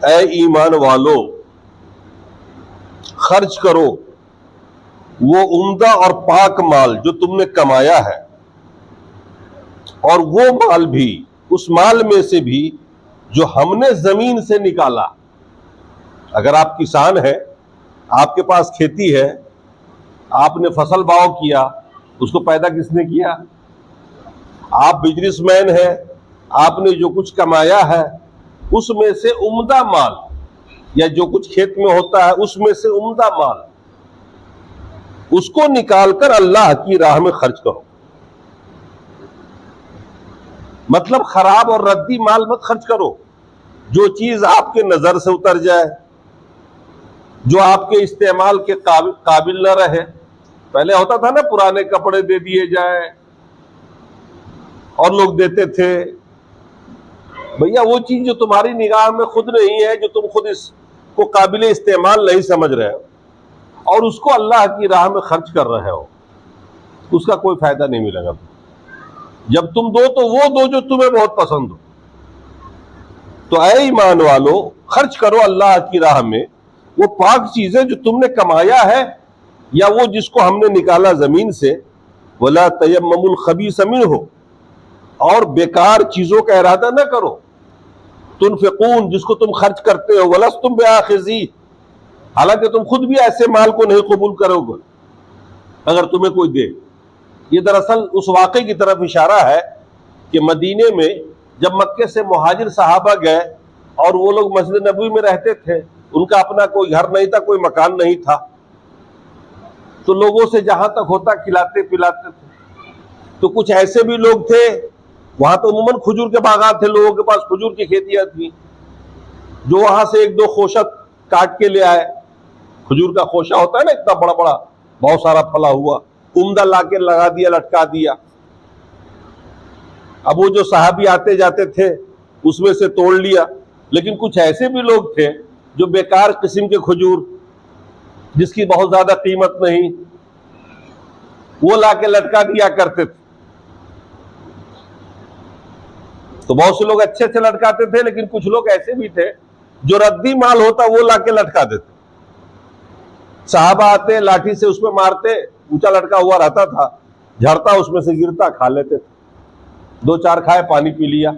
ऐ ईमान वालो, खर्च करो वो उम्दा और पाक माल जो तुमने कमाया है, और वो माल भी, उस माल में से भी जो हमने जमीन से निकाला। अगर आप किसान हैं, आपके पास खेती है, आपने फसल बाव किया, उसको पैदा किसने किया? आप बिजनेसमैन हैं, आपने जो कुछ कमाया है उसमें से उम्दा माल, या जो कुछ खेत में होता है उसमें से उम्दा माल, उसको निकालकर अल्लाह की राह में खर्च करो। मतलब खराब और रद्दी माल मत खर्च करो। जो चीज आपके नजर से उतर जाए, जो आपके इस्तेमाल के काबिल न रहे। पहले होता था ना, पुराने कपड़े दे दिए जाए, और लोग देते थे। भैया वो चीज जो तुम्हारी निगाह में खुद नहीं है, जो तुम खुद इसको काबिल इस्तेमाल नहीं समझ रहे हो, और उसको अल्लाह की राह में खर्च कर रहे हो, उसका कोई फायदा नहीं मिलेगा। जब तुम दो तो वो दो जो तुम्हें बहुत पसंद हो। तो ऐ ईमान वालो, खर्च करो अल्लाह की राह में वो पाक चीजें जो तुमने कमाया है, या वो जिसको हमने निकाला जमीन से। वला तयम्ममुल खबीस मिन्हु, और बेकार चीजों का इरादा न करो। तुनफिकून, जिसको तुम खर्च करते हो, वलस्तुम बिआखिज़ी, हालांकि तुम खुद भी ऐसे माल को नहीं कबूल करोगे अगर तुम्हें कोई दे। ये दरअसल उस वाक़े की तरफ इशारा है कि मदीने में जब मक्के से मुहाजिर सहाबा गए और वो लोग मस्जिद नबवी में रहते थे, उनका अपना कोई घर नहीं था, कोई मकान नहीं था, तो लोगों से जहां तक होता खिलाते पिलाते थे। तो कुछ ऐसे भी लोग थे, वहां तो उम्मन खजूर के बागात थे, लोगों के पास खजूर की खेतियां थी, जो वहां से एक दो खोशक काट के ले आए। खजूर का खोशा होता है ना, इतना बड़ा बड़ा, बहुत सारा फला हुआ, उम्दा लाके लगा दिया, लटका दिया। अब वो जो साहबी आते जाते थे उसमें से तोड़ लिया। लेकिन कुछ ऐसे भी लोग थे जो बेकार किस्म के खजूर, जिसकी बहुत ज्यादा कीमत नहीं, वो लाके लटका दिया करते थे। तो बहुत से लोग अच्छे से लटकाते थे, लेकिन कुछ लोग ऐसे भी थे जो रद्दी माल होता वो लाके लटका देते। साहबा आते, लाठी से उसमें मारते, ऊंचा लटका हुआ रहता था, झड़ता उसमें से गिरता, खा लेते थे। दो चार खाए, पानी पी लिया,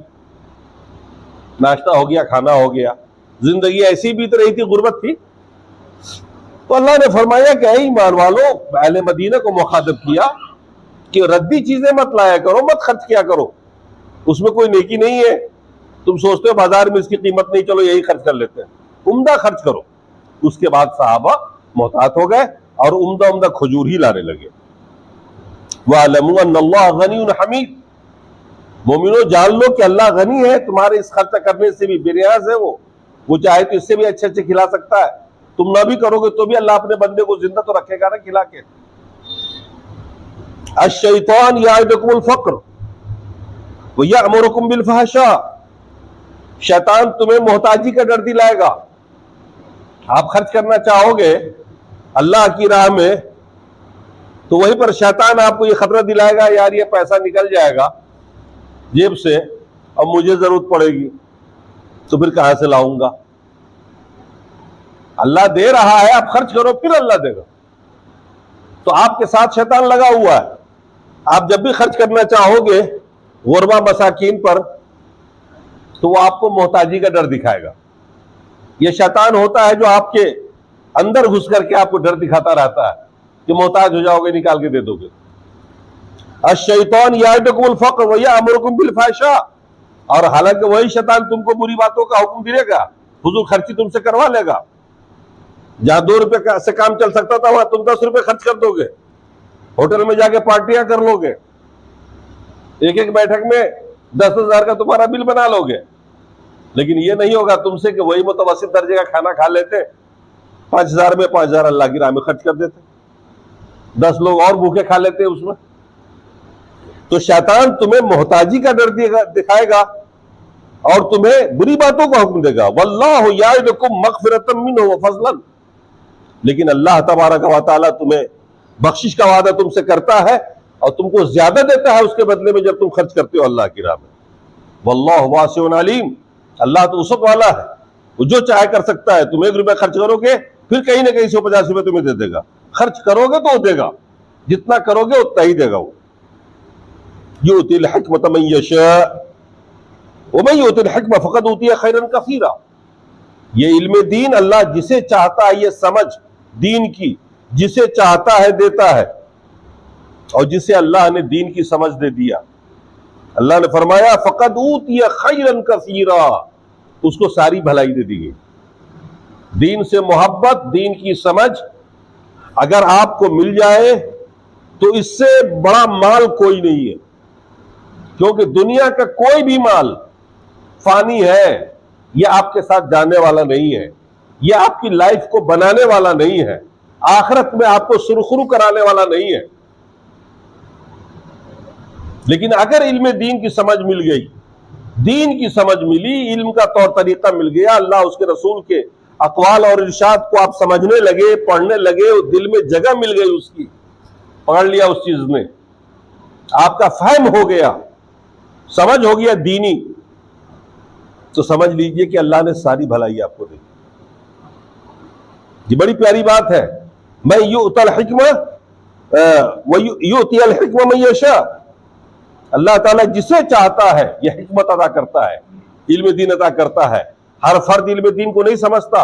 नाश्ता हो गया, खाना हो गया, जिंदगी ऐसी बीत रही थी, गुर्बत थी। तो अल्लाह ने फरमाया कि ऐ ईमान वालों, अहले मदीना को मुखातिब किया कि रद्दी चीजें मत लाया करो, मत खर्च किया करो, उसमें कोई नेकी नहीं है। तुम सोचते हो बाजार में इसकी कीमत नहीं, चलो यही खर्च कर लेते हैं। उम्दा खर्च करो। उसके बाद साहबा मोहतात हो गए और उम्दा उम्दा खजूर ही लाने लगे। वअलमू अन्नल्लाह गनियुन हमीद, मोमिनो जान लो कि अल्लाह गनी है, तुम्हारे इस खर्च करने से भी बेनियाज है। वो चाहे तो इससे भी अच्छे अच्छे खिला सकता है। तुम ना भी करोगे तो भी अल्लाह अपने बंदे को जिंदा तो रखेगा ना खिला के। अश-शैतान याइदुकुमुल फ़क्र व यअमुरुकुम बिल फ़हशा, शैतान तुम्हें मोहताजी का डर दिलाएगा। आप खर्च करना चाहोगे अल्लाह की राह में, तो वहीं पर शैतान आपको ये खतरा दिलाएगा, यार ये पैसा निकल जाएगा जेब से, अब मुझे जरूरत पड़ेगी तो फिर कहां से लाऊंगा। अल्लाह दे रहा है, आप खर्च करो, फिर अल्लाह देगा। तो आपके साथ शैतान लगा हुआ है। आप जब भी खर्च करना चाहोगे गुरबा मसाकीन पर, तो वो आपको मोहताजी का डर दिखाएगा। ये शैतान होता है जो आपके अंदर घुस करके आपको डर दिखाता रहता है कि मोहताज हो जाओगे, निकाल के दे दोगे। अश-शैतान याइदुकुमुल फ़क्र व यअमुरुकुम बिल फ़हशा, और हालांकि वही शैतान तुमको बुरी बातों का हुक्म देगा, फुजूल खर्ची तुमसे करवा लेगा। जहां 2 रुपए से काम चल सकता था, वहां तुम 10 रुपए खर्च कर दोगे। होटल में जाके पार्टियां कर लोगे, एक एक बैठक में 10,000 का तुम्हारा बिल बना लोगे। लेकिन ये नहीं होगा तुमसे कि वही मुतवस्सित दर्जे का खाना खा लेते, 5,000 में 5,000 अल्लाह की राह में खर्च कर देते, 10 लोग और भूखे खा लेते उसमें। तो शैतान तुम्हें मोहताजी का डर दिखाएगा और तुम्हें बुरी बातों का हुक्म देगा। वल्लाहु याइदुकुम मग़फ़िरतम मिन्हु व फ़ज़लन, लेकिन अल्लाह तबारक व तआला तुम्हें बख्शिश का वादा तुमसे करता है और तुमको ज्यादा देता है उसके बदले में जब तुम खर्च करते हो अल्लाह की राह में। वल्लाहु वासिउन अलीम, अल्लाह तो वसअत वाला है, वो जो चाहे कर सकता है। तुम 1 रुपया खर्च करोगे, फिर कहीं ना कहीं 150 रुपये तुम्हें दे देगा। खर्च करोगे तो वो देगा, जितना करोगे उतना ही देगा वो। युतिल हिकमत मन यशा व मन युतिल हिकमत फक़द ऊतिया खैरन कसीरा। ये इल्म दीन अल्लाह जिसे चाहता है, ये समझ दीन की जिसे चाहता है देता है, और जिसे अल्लाह ने दीन की समझ दे दिया, अल्लाह ने फरमाया फक़द ऊतिया खैरन कसीरा, उसको सारी भलाई दे दी गई। दीन से मोहब्बत, दीन की समझ अगर आपको मिल जाए तो इससे बड़ा माल कोई नहीं है, क्योंकि दुनिया का कोई भी माल फानी है, यह आपके साथ जाने वाला नहीं है, यह आपकी लाइफ को बनाने वाला नहीं है, आखिरत में आपको सुरखुरु कराने वाला नहीं है। लेकिन अगर इल्म दीन की समझ मिल गई, दीन की समझ मिली, इल्म का तौर तरीका मिल गया, अल्लाह उसके रसूल के अक़वाल और इरशाद को आप समझने लगे, पढ़ने लगे, दिल में जगह मिल गई, उसकी पकड़ लिया उस चीज ने, आपका फहम हो गया, समझ हो गया दीनी, तो समझ लीजिए कि अल्लाह ने सारी भलाई आपको दी। ये बड़ी प्यारी बात है। मैं युतिल हिकमत व युतिल हिकमत मन यशा, अल्लाह ताला जिसे चाहता है यह हिकमत अदा करता है, इल्म दीन अदा करता है। हर फर्द इल्म दीन को नहीं समझता,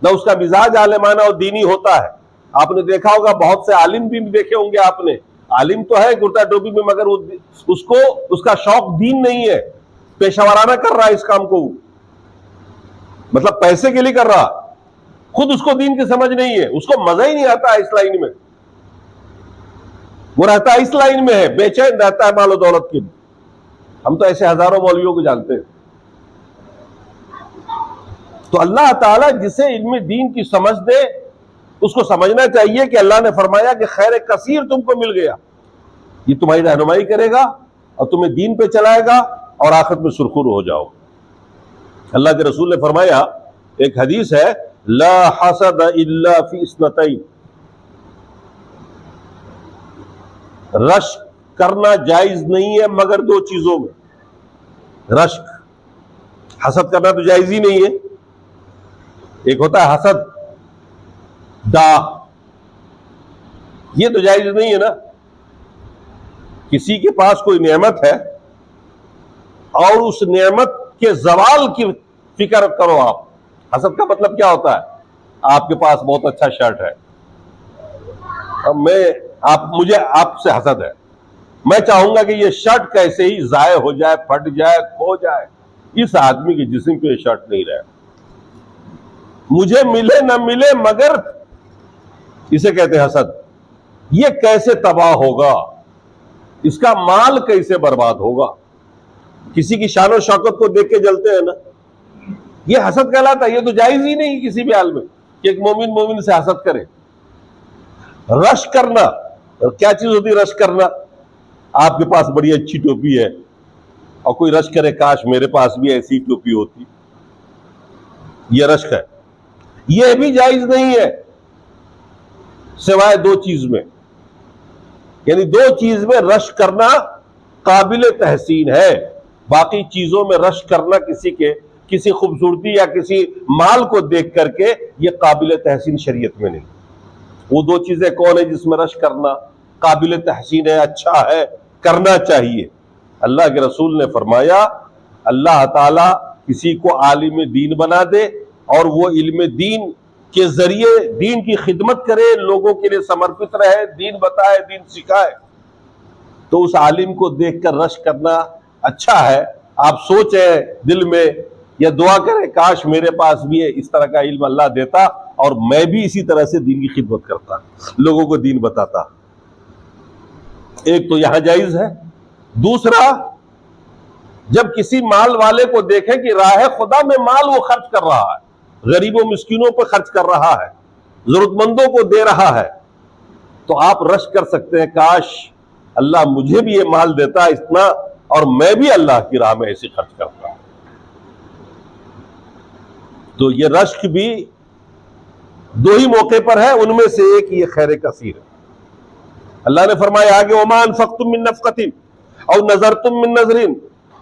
न उसका मिजाज आलिमाना और दीनी होता है। आपने देखा होगा, बहुत से आलिम भी देखे होंगे आपने, आलिम तो है कुर्ता टोपी में, मगर उसको उसका शौक दीन नहीं है, पेशावराना कर रहा है इस काम को, मतलब पैसे के लिए कर रहा, खुद उसको दीन की समझ नहीं है, उसको मजा ही नहीं आता है इस लाइन में, वो रहता है इस लाइन में है, बेचैन रहता है मालो दौलत के लिए। हम तो ऐसे हजारों मौलवियों को जानते हैं। तो अल्लाह ताला जिसे इल्म दीन की समझ दे, उसको समझना चाहिए कि अल्लाह ने फरमाया कि खैर कसीर तुमको मिल गया, ये तुम्हारी रहनुमाई करेगा और तुम्हें दीन पे चलाएगा और आखिरत में सुरखुर हो जाओ। अल्लाह के रसूल ने फरमाया, एक हदीस है, ला हसद इल्ला फी इस्नतैन, रश्क करना जायज नहीं है मगर 2 चीजों में। रश्क, हसद करना तो जायज ही नहीं है। एक होता है हसद, दाग, ये तो जायज नहीं है ना। किसी के पास कोई नेमत है और उस नेमत के जवाल की फिक्र करो आप। हसद का मतलब क्या होता है? आपके पास बहुत अच्छा शर्ट है, अब मुझे आपसे हसद है, मैं चाहूंगा कि ये शर्ट कैसे ही जाये हो जाए, फट जाए, खो जाए, इस आदमी के जिस्म पे शर्ट नहीं रहे, मुझे मिले न मिले, मगर इसे कहते हैं हसद। ये कैसे तबाह होगा, इसका माल कैसे बर्बाद होगा। किसी की शान और शौकत को देख के जलते हैं ना, ये हसद कहलाता है। ये तो जायज ही नहीं किसी भी हाल में कि एक मोमिन से हसद करे। रश करना, क्या चीज होती है रश करना? आपके पास बड़ी अच्छी टोपी है और कोई रश करे, काश मेरे पास भी ऐसी टोपी होती, यह रश है। यह भी जायज नहीं है सिवाय 2 चीज में, यानी 2 चीज में रश करना काबिल तहसीन है। बाकी चीजों में रश करना किसी खूबसूरती या किसी माल को देख करके यह काबिल तहसीन शरीयत में नहीं। वो 2 चीजें कौन है जिसमें रश करना काबिल तहसीन है, अच्छा है, करना चाहिए? अल्लाह के रसूल ने फरमाया, अल्लाह ताला किसी को आलिम दीन बना दे और वो इल्म दीन के जरिए दीन की खिदमत करे, लोगों के लिए समर्पित रहे, दीन बताए, दीन सिखाए, तो उस आलिम को देखकर रश करना अच्छा है। आप सोचे दिल में या दुआ करें, काश मेरे पास भी है इस तरह का इल्म अल्लाह देता और मैं भी इसी तरह से दीन की खिदमत करता, लोगों को दीन बताता। एक तो यहां जायज है। दूसरा, जब किसी माल वाले को देखें कि राह खुदा में माल वो खर्च कर रहा है, गरीबों मिस्किनों पर खर्च कर रहा है, जरूरतमंदों को दे रहा है, तो आप रश कर सकते हैं, काश अल्लाह मुझे भी ये माल देता इतना और मैं भी अल्लाह की राह में ऐसे खर्च करता। तो ये रश्क भी 2 ही मौके पर है, उनमें से एक ये खैर कसीर है। अल्लाह ने फरमाया आगे, वमा अनफक़्तुम मिन नफ़क़तिन औ नज़रतुम मिन नज़रिन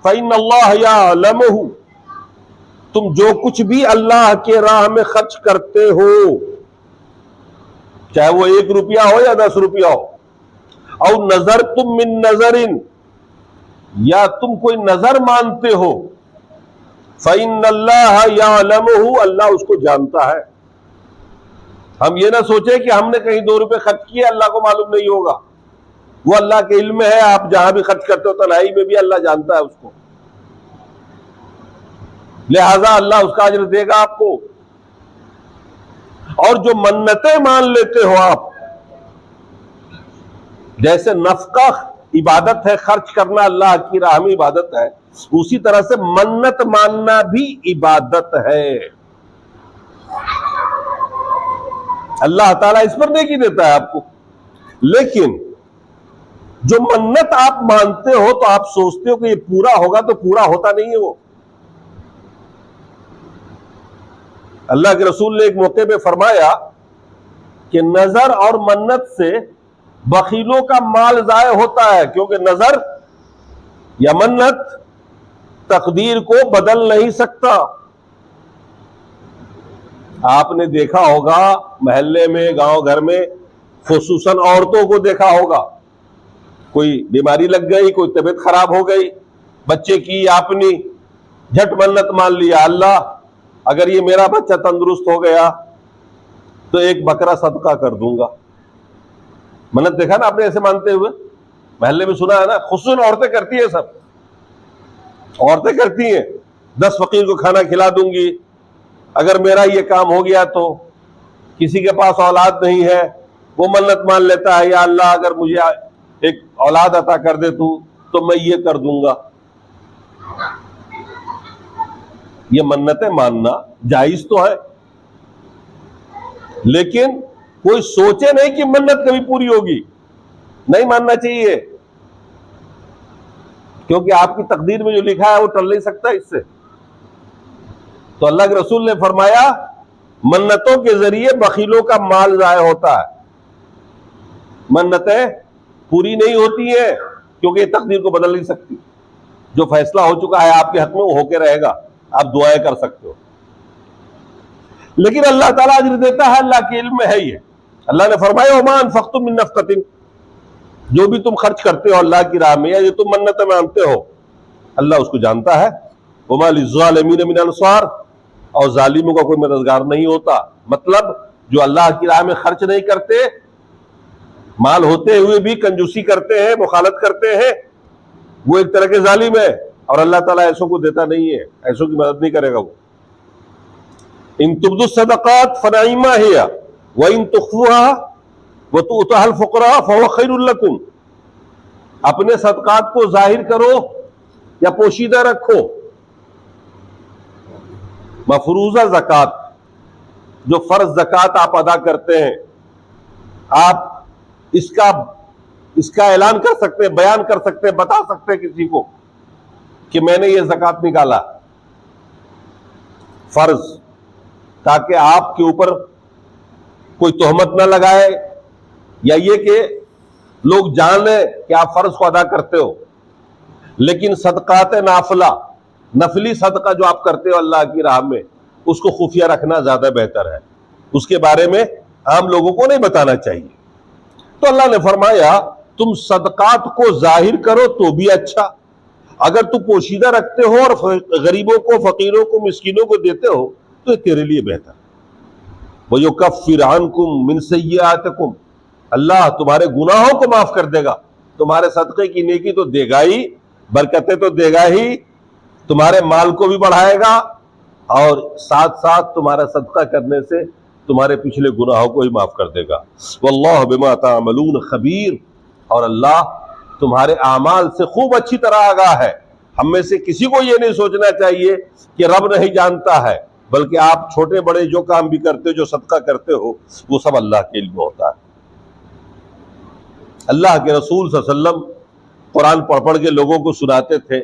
फ़इन्नल्लाह यअलमुहु, तुम जो कुछ भी अल्लाह के राह में खर्च करते हो, चाहे वो 1 रुपया हो या 10 रुपया हो, और नजर तुम मिन नजरिन, या तुम कोई नजर मानते हो, फ़इन्नल्लाह यअलमुहु, अल्लाह उसको जानता है। हम ये ना सोचे कि हमने कहीं 2 रुपए खर्च किए, अल्लाह को मालूम नहीं होगा। वो अल्लाह के इल्म में है। आप जहां भी खर्च करते हो तन्हाई में भी अल्लाह जानता है उसको, लिहाजा अल्लाह उसका अजर देगा आपको। और जो मन्नतें मान लेते हो आप, जैसे नफका इबादत है, खर्च करना अल्लाह की राह में इबादत है, उसी तरह से मन्नत मानना भी इबादत है। अल्लाह ताला इस पर नेकी देता है आपको। लेकिन जो मन्नत आप मानते हो तो आप सोचते हो कि ये पूरा होगा, तो पूरा होता नहीं है वो। अल्लाह के रसूल ने एक मौके पे फरमाया कि नजर और मन्नत से बखीलों का माल जाया होता है, क्योंकि नजर या मन्नत तकदीर को बदल नहीं सकता। आपने देखा होगा मोहल्ले में, गांव घर में, खुसूसन औरतों को देखा होगा, कोई बीमारी लग गई, कोई तबीयत खराब हो गई बच्चे की, आपने झट मन्नत मान लिया, अल्लाह अगर ये मेरा बच्चा तंदुरुस्त हो गया तो 1 बकरा सदका कर दूंगा। मन्नत देखा ना आपने ऐसे मानते हुए, महल्ले में सुना है ना। खुसूसन औरतें करती है, सब औरतें करती हैं। 10 फकीर को खाना खिला दूंगी, अगर मेरा ये काम हो गया तो। किसी के पास औलाद नहीं है, वो मन्नत मान लेता है, या अल्लाह अगर मुझे एक औलाद अता कर दे तू, तो मैं ये कर दूंगा। ये मन्नतें मानना जायज तो है, लेकिन कोई सोचे नहीं कि मन्नत कभी पूरी होगी। नहीं मानना चाहिए, क्योंकि आपकी तकदीर में जो लिखा है वो टल नहीं सकता इससे। तो अल्लाह के रसूल ने फरमाया, मन्नतों के जरिए बखीलों का माल जाया होता है। मन्नतें पूरी नहीं होती हैं, क्योंकि ये तकदीर को बदल नहीं सकती। जो फैसला हो चुका है आपके हक में वो होके रहेगा, आप दुआएं कर सकते हो। लेकिन अल्लाह ताला अजर देता है, अल्लाह के इल्म में है ये। अल्लाह ने फरमाया, वमा अनफक्तुम मिन नफकतिन, जो भी तुम खर्च करते हो अल्लाह की राह में, या जो तुम मन्नतें मानते हो, अल्लाह उसको जानता है। वमा लिज़्ज़ालिमीन मिन अंसार, और जालिमों का कोई मददगार नहीं होता। मतलब जो अल्लाह की राह में खर्च नहीं करते, माल होते हुए भी कंजूसी करते हैं, मुखालत करते हैं, वो एक तरह के जालिम है। और अल्लाह ताला ऐसों को देता नहीं है, ऐसों की मदद नहीं करेगा वो। इन तुब्दु सदक़ात फनाइमा हिया व इन तुख्फुहा व तु'तहल फुक़रा फहुवा खैरुल लकुम, अपने सदक़ात को जाहिर करो या पोशीदा रखो। मफरूजा ज़कात, जो फर्ज ज़कात आप अदा करते हैं, आप इसका ऐलान कर सकते हैं, बयान कर सकते हैं, बता सकते हैं किसी को कि मैंने ये ज़कात निकाला फर्ज, ताकि आपके ऊपर कोई तोहमत ना लगाए, या ये कि लोग जान लें कि आप फर्ज को अदा करते हो। लेकिन सदकात नाफिला, नफली सदका जो आप करते हो अल्लाह की राह में, उसको खुफिया रखना ज्यादा बेहतर है। उसके बारे में आम लोगों को नहीं बताना चाहिए। तो अल्लाह ने फरमाया, तुम सदकात को जाहिर करो तो भी अच्छा, अगर तुम पोशीदा रखते हो और गरीबों को, फकीरों को, मिस्किनों को देते हो तो तेरे लिए बेहतर। वो युकफ्फिर अन्कुम मिन सय्यिआतिकुम, अल्लाह तुम्हारे गुनाहों को माफ कर देगा। तुम्हारे सदक़े की नेकी तो देगा ही, बरकतें तो देगा ही, तुम्हारे माल को भी बढ़ाएगा, और साथ साथ तुम्हारा सदका करने से तुम्हारे पिछले गुनाहों को ही माफ कर देगा। वल्लाहु बिमा तामलून खबीर, और अल्लाह तुम्हारे आमाल से खूब अच्छी तरह आगाह है। हम में से किसी को यह नहीं सोचना चाहिए कि रब नहीं जानता है, बल्कि आप छोटे बड़े जो काम भी करते हो, जो सदका करते हो, वो सब अल्लाह के इल्म में होता है। अल्लाह के रसूल सल्लल्लाहु अलैहि वसल्लम कुरान पढ़ पढ़ के लोगों को सुनाते थे,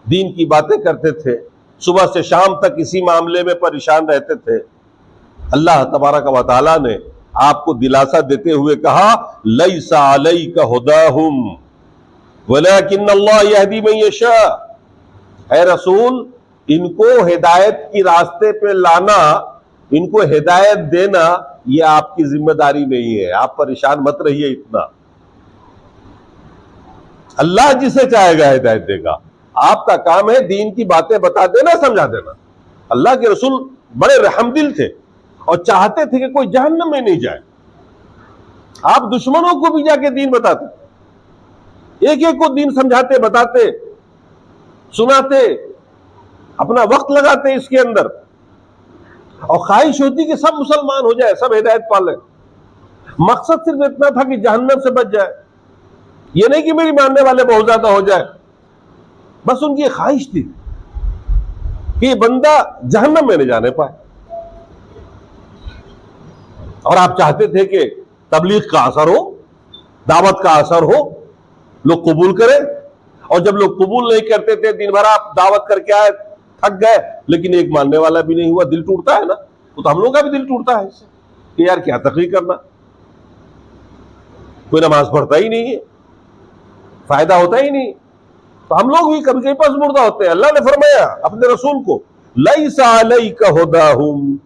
दीन की बातें करते थे, सुबह से शाम तक इसी मामले में परेशान रहते थे। अल्लाह तबारक व तआला ने आपको दिलासा देते हुए कहा, लैसा अलैका हुदाहुम वलाकिन्नल्लाह यहदी मन यशा, ऐ रसूल इनको हिदायत की रास्ते पे लाना, इनको हिदायत देना, ये आपकी जिम्मेदारी नहीं है। आप परेशान मत रहिए इतना। अल्लाह जिसे चाहेगा हिदायत देगा। आपका काम है दीन की बातें बता देना, समझा देना। अल्लाह के रसूल बड़े रहमदिल थे और चाहते थे कि कोई जहन्नम में नहीं जाए। आप दुश्मनों को भी जाके दीन बताते, एक एक को दीन समझाते, बताते, सुनाते, अपना वक्त लगाते इसके अंदर, और ख्वाहिश होती कि सब मुसलमान हो जाए, सब हिदायत पाले। मकसद सिर्फ इतना था कि जहन्नम से बच जाए, ये नहीं कि मेरी मानने वाले बहुत ज्यादा हो जाए। बस उनकी ख्वाहिश थी कि बंदा जहन्नम में न जाने पाए। और आप चाहते थे कि तबलीग का असर हो, दावत का असर हो, लोग कबूल करें। और जब लोग कबूल नहीं करते थे, दिन भर आप दावत करके आए, थक गए, लेकिन एक मानने वाला भी नहीं हुआ, दिल टूटता है ना। तो हम लोग का भी दिल टूटता है इससे कि यार क्या तकलीफ करना, कोई नमाज पढ़ता ही नहीं है, फायदा होता ही नहीं। तो हम लोग भी कभी कभी पसमुर्दा होते हैं। अल्लाह ने फरमाया अपने रसूल को, लैसा अलैका हुदाहुम,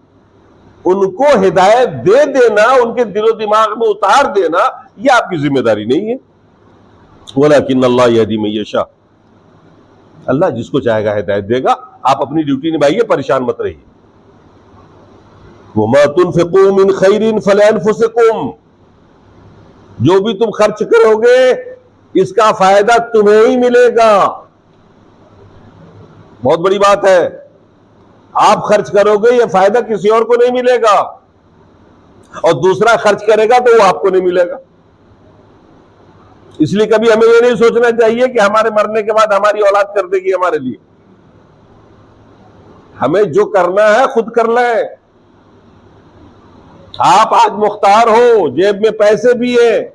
उनको हिदायत दे देना, उनके दिलो दिमाग में उतार देना, यह आपकी जिम्मेदारी नहीं है। वलाकिन अल्लाह यहदी मन यशा, अल्लाह जिसको चाहेगा हिदायत देगा। आप अपनी ड्यूटी निभाइए, परेशान मत रहिए। वमा तुनफिकू मिन खैरिन फलिअनफुसिकुम, जो भी तुम खर्च करोगे इसका फायदा तुम्हें ही मिलेगा। बहुत बड़ी बात है, आप खर्च करोगे ये फायदा किसी और को नहीं मिलेगा, और दूसरा खर्च करेगा तो वो आपको नहीं मिलेगा। इसलिए कभी हमें ये नहीं सोचना चाहिए कि हमारे मरने के बाद हमारी औलाद कर देगी हमारे लिए। हमें जो करना है खुद कर लें। आप आज मुख्तार हो, जेब में पैसे भी है,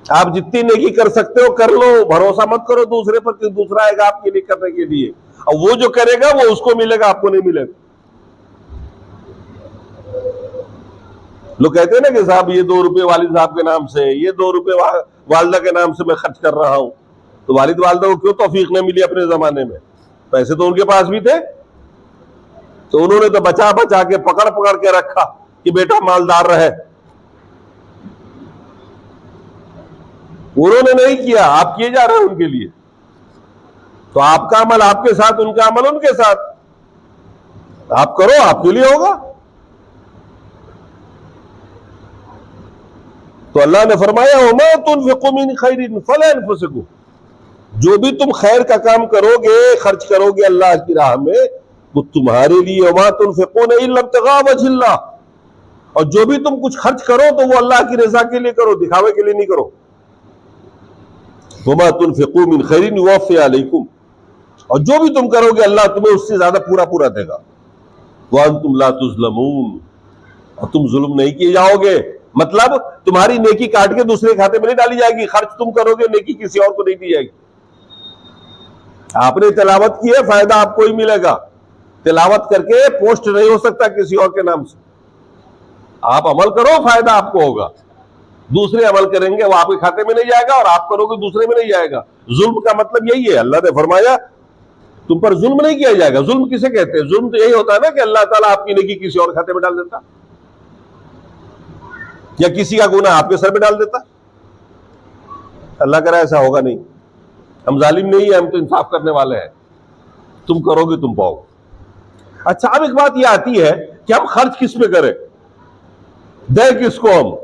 आप जितनी नेकी कर सकते हो कर लो। भरोसा मत करो दूसरे पर कि दूसरा आएगा आपके लिए करने के लिए, और वो जो करेगा वो उसको मिलेगा, आपको नहीं मिलेगा। लोग कहते हैं ना कि साहब ये 2 रुपए वालिद साहब के नाम से, ये 2 रुपए वालदा के नाम से मैं खर्च कर रहा हूं। तो वालिद वालदा को क्यों तौफीक नहीं मिली अपने जमाने में? पैसे तो उनके पास भी थे, तो उन्होंने तो बचा बचा के पकड़ पकड़ के रखा कि बेटा मालदार रहे। उन्होंने नहीं किया, आप किए जा रहे हैं उनके लिए। तो आपका अमल आपके साथ, उनका अमल उनके साथ। आप करो, आपके लिए होगा। तो अल्लाह ने फरमाया, वमा तुनफिकू मिन खैरिन फलिअनफुसिकुम, जो भी तुम खैर का काम करोगे, खर्च करोगे अल्लाह की राह में, वो तुम्हारे लिए। वमा तुनफिकून इल्ला इब्तिगा वजहिल्लाह, और जो भी तुम कुछ खर्च करो तो वो अल्लाह की रजा के लिए करो, दिखावे के लिए नहीं करो। वमा तुनफिकू मिन खैरिन युवफ़्फ़ी अलैकुम, और जो भी तुम करोगे अल्लाह तुम्हें उससे ज्यादा पूरा पूरा देगा। व अंतुम ला तुज़लमून, और तुम जुल्म नहीं किए जाओगे। मतलब तुम्हारी नेकी काट के दूसरे खाते में नहीं डाली जाएगी। खर्च तुम करोगे, नेकी किसी और को नहीं दी जाएगी। आपने तिलावत की है, फायदा आपको ही मिलेगा। तिलावत करके पोस्ट नहीं हो सकता किसी और के नाम से। आप अमल करो, फायदा आपको होगा। दूसरे अमल करेंगे वो आपके खाते में नहीं जाएगा, और आप करोगे दूसरे में नहीं जाएगा। जुल्म का मतलब यही है। अल्लाह ने फरमाया तुम पर जुल्म नहीं किया जाएगा। जुल्म किसे कहते हैं? जुल्म तो यही होता है ना कि अल्लाह ताला आपकी नेकी किसी और खाते में डाल देता, या किसी का गुनाह आपके सर में डाल देता। अल्लाह करा ऐसा होगा नहीं। हम जालिम नहीं है, हम तो इंसाफ करने वाले हैं। तुम करोगे तुम पाओगे। अच्छा, अब एक बात यह आती है कि हम खर्च किस पे करें, दे किसको हम?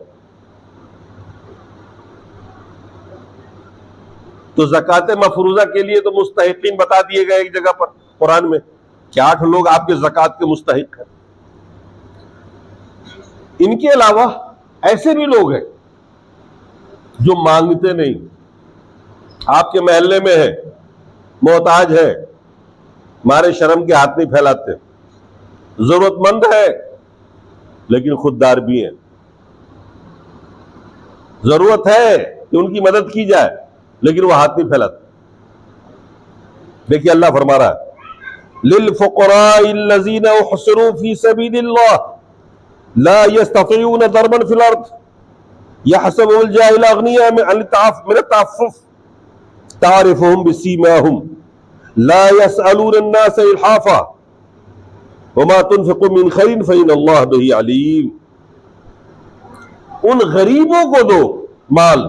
तो ज़कात मफरूजा के लिए तो मुस्तहिकीन बता दिए गए एक जगह पर कुरान में कि 8 लोग आपके ज़कात के मुस्तहिक हैं। इनके अलावा ऐसे भी लोग हैं जो मांगते नहीं, आपके महल्ले में है, मोहताज है, मारे शर्म के हाथ नहीं फैलाते, जरूरतमंद है लेकिन खुददार भी है। जरूरत है कि उनकी मदद की जाए लेकिन वो हाथ नहीं फैलाते। देखिए अल्लाह फरमा रहा है, लिल फुक़राइल्लज़ीना उहसिरू फी सबीलिल्लाह ला यस्ततीऊन दरबन फिल अर्द यहसबुहुल जाहिलु अग़निया मिन तअफ्फुफ़ तारिफुहुम बिसीमाहुम ला यसअलून अन्नास इल्हाफा वमा तुनफिकू मिन खैरिन फइन्नल्लाह बिही अलीम। उन गरीबों को दो माल,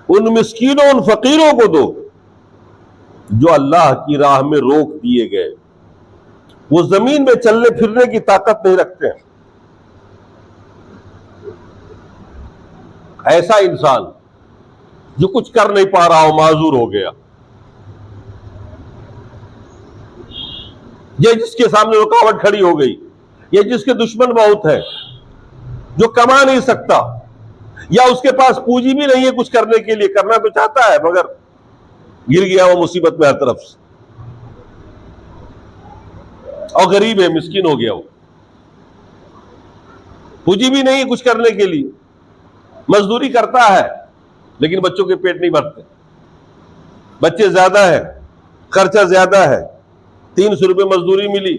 उन मिस्कीनों उन फकीरों को दो जो अल्लाह की राह में रोक दिए गए, वो जमीन में चलने फिरने की ताकत नहीं रखते हैं। ऐसा इंसान जो कुछ कर नहीं पा रहा हो, माजूर हो गया, ये जिसके सामने रुकावट खड़ी हो गई, ये जिसके दुश्मन बहुत है, जो कमा नहीं सकता या उसके पास पूंजी भी नहीं है कुछ करने के लिए, करना तो चाहता है मगर गिर गया वो मुसीबत में हर तरफ से, और गरीब है, मिस्किन हो गया, वो पूंजी भी नहीं है कुछ करने के लिए, मजदूरी करता है लेकिन बच्चों के पेट नहीं भरते, बच्चे ज्यादा है, खर्चा ज्यादा है, 300 रुपये मजदूरी मिली,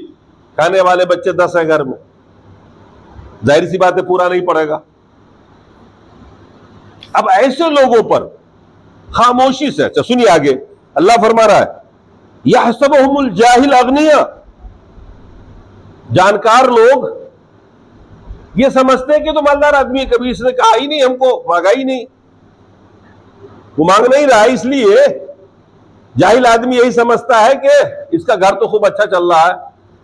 खाने वाले बच्चे 10 है घर में, जाहिर सी बात है पूरा नहीं पड़ेगा। अब ऐसे लोगों पर खामोशी से, अच्छा सुनिए आगे अल्लाह फरमा रहा है, यहसबुहुमुल जाहिल अगनिया, जानकार लोग ये समझते हैं कि तो मालदार आदमी है, कभी इसने कहा ही नहीं हमको, मांगा ही नहीं, वो मांग नहीं रहा है, इसलिए जाहिल आदमी यही समझता है कि इसका घर तो खूब अच्छा चल रहा है,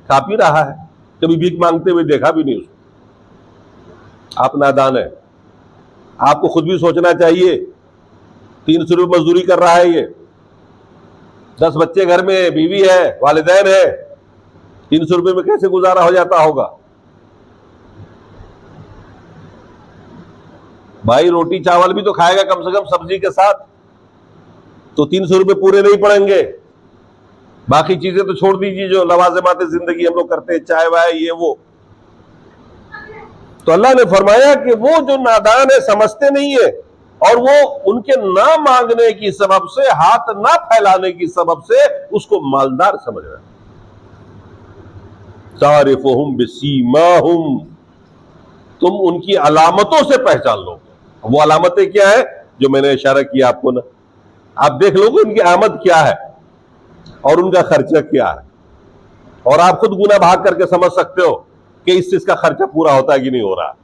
खा पी रहा है, कभी भीख मांगते हुए देखा भी नहीं उसको। आप नादान है, आपको खुद भी सोचना चाहिए, 300 रुपये मजदूरी कर रहा है ये, 10 बच्चे घर में, बीवी है, वालिदैन है, 300 रुपये में कैसे गुजारा हो जाता होगा। भाई रोटी चावल भी तो खाएगा कम से कम सब्जी के साथ, तो 300 रुपये पूरे नहीं पड़ेंगे, बाकी चीजें तो छोड़ दीजिए जो लवाज़िमात जिंदगी हम लोग करते हैं, चाय वाय ये वो। तो अल्लाह ने फरमाया कि वो जो नादान है, समझते नहीं है, और वो उनके ना मांगने की सबब से, हाथ ना फैलाने की सबब से उसको मालदार समझ रहे हैं। तारिफुहुम बिसीमाहुम, तुम उनकी अलामतों से पहचान लोगे। वो अलामतें क्या है जो मैंने इशारा किया आपको ना, आप देख लोगे उनकी आमद क्या है और उनका खर्चा क्या है, और आप खुद गुना भाग करके समझ सकते हो कि इस चीज का खर्चा पूरा होता है कि नहीं हो रहा।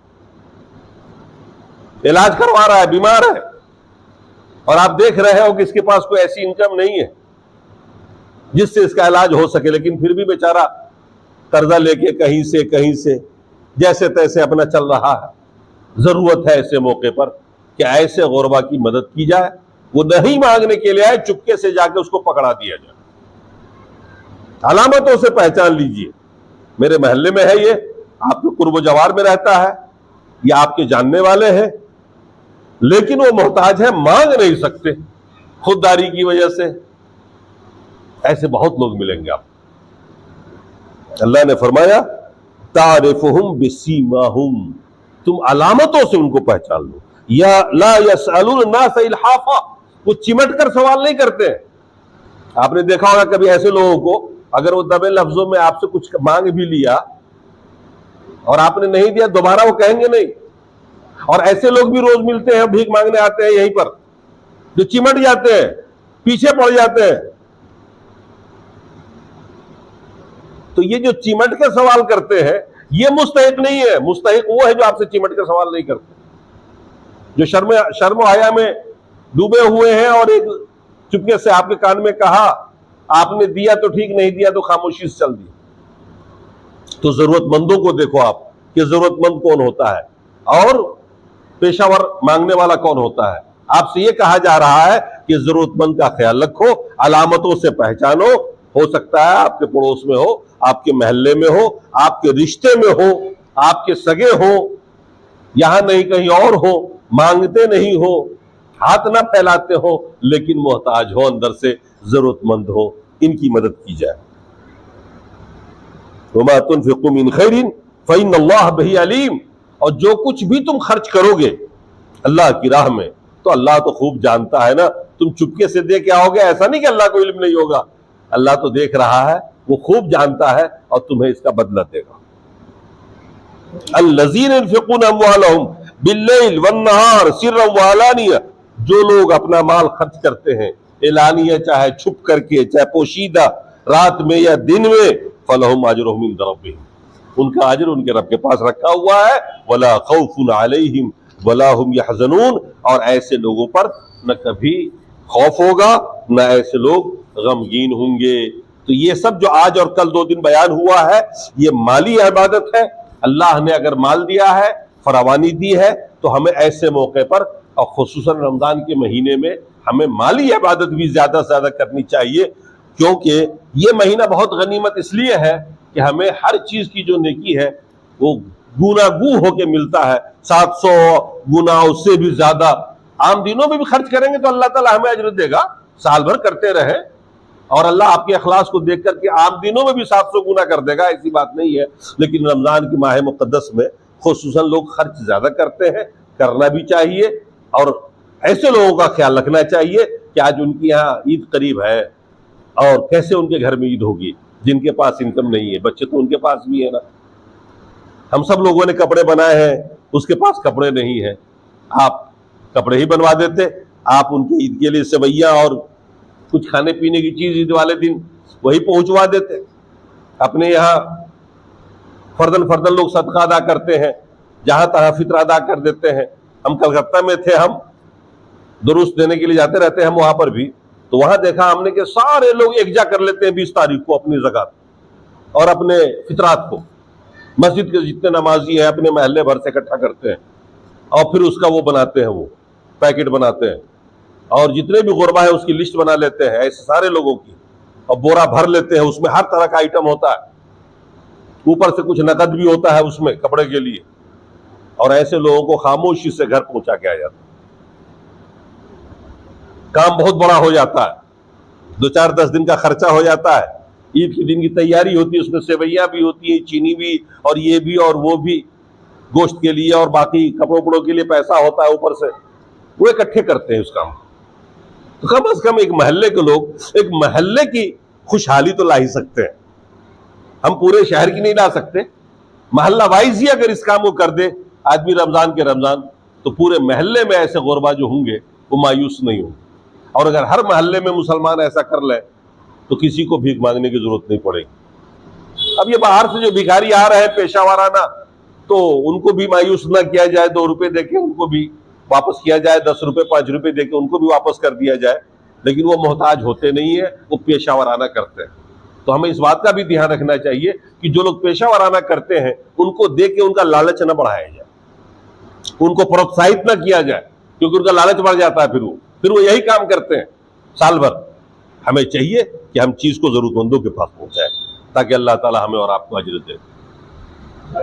इलाज करवा रहा है, बीमार है, और आप देख रहे हो कि इसके पास कोई ऐसी इनकम नहीं है जिससे इसका इलाज हो सके, लेकिन फिर भी बेचारा कर्जा लेके कहीं से जैसे तैसे अपना चल रहा है। जरूरत है ऐसे मौके पर कि ऐसे गुरबा की मदद की जाए, वो नहीं मांगने के लिए आए, चुपके से जाके उसको पकड़ा दिया जाए। अलामतों से पहचान लीजिए, मेरे मोहल्ले में है ये, आपके कुर्ब जवार में रहता है, या आपके जानने वाले हैं, लेकिन वो मोहताज है, मांग नहीं सकते खुददारी की वजह से। ऐसे बहुत लोग मिलेंगे आप। अल्लाह ने फरमाया तारिफुहुम बिसीमाहुम, तुम अलामतों से उनको पहचान लो। या ला यसअलून अन्नास इल्हाफा, वो चिमट कर सवाल नहीं करते। आपने देखा होगा कभी ऐसे लोगों को, अगर वो दबे लफ्जों में आपसे कुछ मांग भी लिया और आपने नहीं दिया, दोबारा वो कहेंगे नहीं। और ऐसे लोग भी रोज मिलते हैं, भीख मांगने आते हैं यहीं पर, जो चिमट जाते हैं, पीछे पड़ जाते हैं। तो ये जो चिमट के सवाल करते हैं ये मुस्तहिक नहीं है, मुस्तहिक वो है जो आपसे चिमट के सवाल नहीं करते, जो शर्म हया में डूबे हुए हैं और एक चुपके से आपके कान में कहा, आपने दिया तो ठीक, नहीं दिया तो खामोशी से चल दी। तो जरूरतमंदों को देखो आप कि जरूरतमंद कौन होता है और पेशावर मांगने वाला कौन होता है। आपसे यह कहा जा रहा है कि जरूरतमंद का ख्याल रखो, अलामतों से पहचानो। हो सकता है आपके पड़ोस में हो, आपके मोहल्ले में हो, आपके रिश्ते में हो, आपके सगे हो, यहां नहीं कहीं और हो, मांगते नहीं हो, हाथ ना फैलाते हो, लेकिन मोहताज हो, अंदर से जरूरतमंद हो, इनकी मदद की जाए। वमा तुनफिकू मिन खैरिन फइन्नल्लाह बिही अलीम, और जो कुछ भी तुम खर्च करोगे अल्लाह की राह में, तो अल्लाह तो खूब जानता है ना। तुम चुपके से दे के आओगे, ऐसा नहीं कि अल्लाह को इल्म नहीं होगा, अल्लाह तो देख रहा है, वो खूब जानता है और तुम्हें इसका बदला देगा। अल्लज़ीना युनफ़िक़ूना अम्वालहुम बिल्लैल वन्नहार सिर्रन व अलानिया, जो लोग अपना माल खर्च करते हैं एलानिया, चाहे छुप करके, चाहे पोशीदा, रात में या दिन में, फलहुम अजरुहुम इंद रब्बिहिम, उनका अजर उनके रब के पास रखा हुआ है। वला खौफुन अलैहिम वला हुम यहज़नून, और ऐसे लोगों पर न कभी खौफ होगा, न ऐसे लोग गमगीन होंगे। तो ये सब जो आज और कल 2 दिन बयान हुआ है, ये माली इबादत है। अल्लाह ने अगर माल दिया है, फरावानी दी है, तो हमें ऐसे मौके पर और खुसूसन रमजान के महीने में हमें माली इबादत भी ज्यादा से ज्यादा करनी चाहिए, क्योंकि ये महीना बहुत गनीमत इसलिए है कि हमें हर चीज की जो नेकी है वो गुनागू होके मिलता है, 700 गुना, उससे भी ज्यादा। आम दिनों में भी खर्च करेंगे तो अल्लाह ताला हमें अजर देगा, साल भर करते रहे, और अल्लाह आपके अखलास को देख करके आम दिनों में भी 700 गुना कर देगा, ऐसी बात नहीं है। लेकिन रमजान की माह मुकद्दस में खुसूसन लोग खर्च ज्यादा करते हैं, करना भी चाहिए, और ऐसे लोगों का ख्याल रखना चाहिए कि आज उनकी यहाँ ईद करीब है और कैसे उनके घर में ईद होगी, जिनके पास इनकम नहीं है। बच्चे तो उनके पास भी है ना, हम सब लोगों ने कपड़े बनाए हैं, उसके पास कपड़े नहीं है, आप कपड़े ही बनवा देते, आप उनकी ईद के लिए सेवैया और कुछ खाने पीने की चीज ईद वाले दिन वही पहुंचवा देते। अपने यहाँ फर्दन फर्दन लोग सदका अदा करते हैं, जहां तहां फित्र अदा कर देते हैं। हम कलकत्ता में थे, हम दुरुस्त देने के लिए जाते रहते हैं, हम वहां पर भी, तो वहां देखा हमने कि सारे लोग एकजा कर लेते हैं 20 तारीख को अपनी ज़कात और अपने फितरात को। मस्जिद के जितने नमाजी हैं अपने महल्ले भर से इकट्ठा करते हैं और फिर उसका वो बनाते हैं, वो पैकेट बनाते हैं, और जितने भी गुरबा है उसकी लिस्ट बना लेते हैं ऐसे सारे लोगों की, और बोरा भर लेते हैं। उसमें हर तरह का आइटम होता है, ऊपर से कुछ नकद भी होता है उसमें कपड़े के लिए, और ऐसे लोगों को खामोशी से घर पहुंचा के आ जाता है। काम बहुत बड़ा हो जाता है, 2-4-10 दिन का खर्चा हो जाता है। ईद के दिन की तैयारी होती है, उसमें सेवैयां भी होती है, चीनी भी, और ये भी और वो भी, गोश्त के लिए और बाकी कपड़ों के लिए पैसा होता है ऊपर से, वो इकट्ठे करते हैं उस काम। तो कम से कम एक महल्ले के लोग एक महल्ले की खुशहाली तो ला ही सकते हैं। हम पूरे शहर की नहीं ला सकते, महल्ला वाइज ही अगर इस काम को कर दे आदमी रमजान के रमजान, तो पूरे महल्ले में ऐसे गुरबा जो होंगे वो मायूस नहीं होंगे। और अगर हर महल्ले में मुसलमान ऐसा कर ले तो किसी को भीख मांगने की जरूरत नहीं पड़ेगी। अब ये बाहर से जो भिखारी आ रहे हैं पेशा वाराना, तो उनको भी मायूस ना किया जाए, 2 रुपए देके उनको भी वापस किया जाए, 10 रुपए 5 रुपए देके उनको भी वापस कर दिया जाए, लेकिन वो मोहताज होते नहीं है, वो पेशा वाराना करते हैं। तो हमें इस बात का भी ध्यान रखना चाहिए कि जो लोग पेशा वाराना करते हैं उनको देख के उनका लालच न बढ़ाया जाए, उनको प्रोत्साहित न किया जाए, क्योंकि उनका लालच बढ़ जाता है, फिर वो यही काम करते हैं साल भर। हमें चाहिए कि हम चीज को जरूरतमंदों के पास पहुंचाएं ताकि अल्लाह ताला हमें और आपको अजर दे।